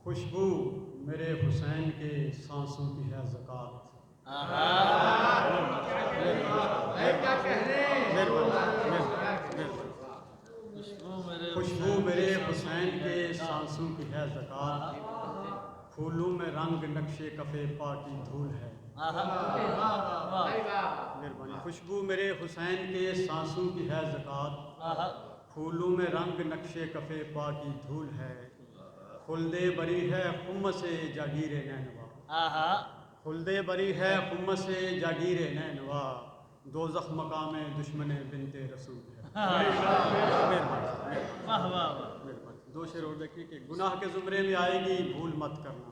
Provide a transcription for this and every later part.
خوشبو میرے حسین کے سانسوں کی ہے زکات۔ خوشبو میرے حسین کے سانسوں کی ہے زکات، پھولوں میں رنگ نقش کفِ پا کی دھول ہے۔ مہربانی۔ خوشبو میرے حسین کے سانسوں کی ہے زکات، پھولوں میں رنگ نقش کفِ پا کی دھول ہے۔ خلدِ بری ہے خم سے جاگیر نینوا، خلدِ بری ہے خم سے جاگیر نینوا، دوزخ مقام دشمن بنت رسول ہے۔ دو شعر اور دیکھیے کہ گناہ کے زمرے میں آئے گی بھول مت کرنا،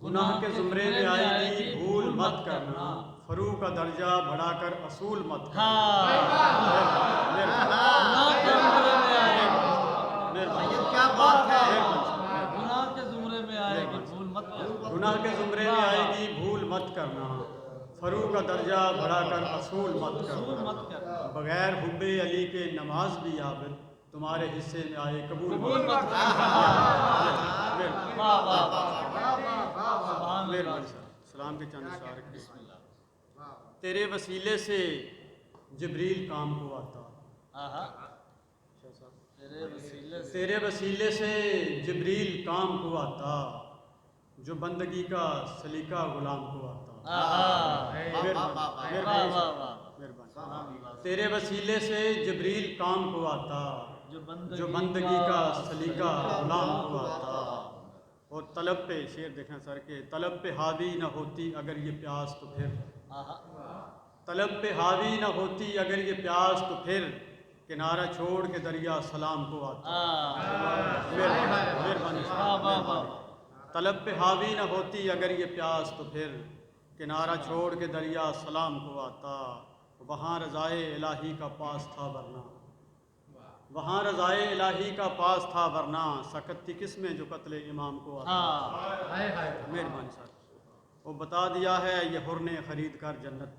گناہ کے زمرے میں آئے گی بھول مت کرنا، فروغ کا درجہ بڑھا کر اصول مت کرنا۔ گناہ کے زمرے میں آئے گی بھول مت کرنا، فروغ کا درجہ بڑھا کر اصول مت کرنا، بغیر حب علی کے نماز بھی عابد، تمہارے حصے میں آئے قبول مت کرنا۔ سلام کے چند اشعار کے تیرے وسیلے سے جبریل کام کو آتا، تیرے وسیلے سے جبریل کام کو آتا، جو بندگی کا سلیقہ غلام کو آتا۔ تیرے وسیلے سے جبریل کام کو آتا، جو بندگی کا سلیقہ غلام کو آتا۔ اور طلب پہ شعر دیکھیں سر کے، طلب پہ حاوی نہ ہوتی اگر یہ پیاس تو پھر، طلب پہ حاوی نہ ہوتی اگر یہ پیاس تو پھر، کنارہ چھوڑ کے دریا سلام کو آتا۔ طلب پہ حاوی نہ ہوتی اگر یہ پیاس تو پھر، کنارہ چھوڑ کے دریا سلام کو آتا۔ وہاں رضائے الہی کا پاس تھا ورنہ، وہاں رضائے الہی کا پاس تھا ورنہ، سکت تھی کس میں جو قتل امام کو آتا۔ مہربانی صاحب، وہ بتا دیا ہے یہ حر نے خرید کر جنت،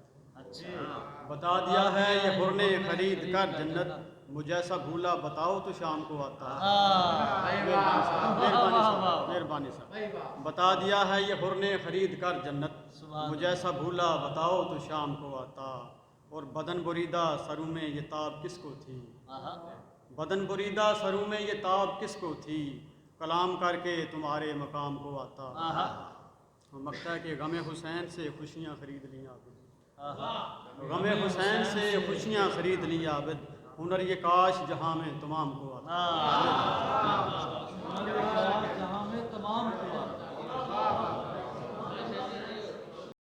بتا دیا ہے یہ حر نے خرید کر جنت، مجھے ایسا بھولا بتاؤ تو شام کو آتا۔ مہربانی صاحب، بتا دیا ہے یہ حر نے خرید کر جنت، مجھے ایسا بھولا بتاؤ تو شام کو آتا۔ اور بدن بریدہ سروں میں یہ تاب کس کو تھی، بدن بریدہ سروں میں یہ تاب کس کو تھی، کلام کر کے تمہارے مقام کو آتا۔ مکتا ہے کہ غم حسین سے خوشیاں خرید لیں عابد، غم حسین سے خوشیاں خرید لیں عابد، ہنر یہ کاش جہاں میں تمام کو آتا۔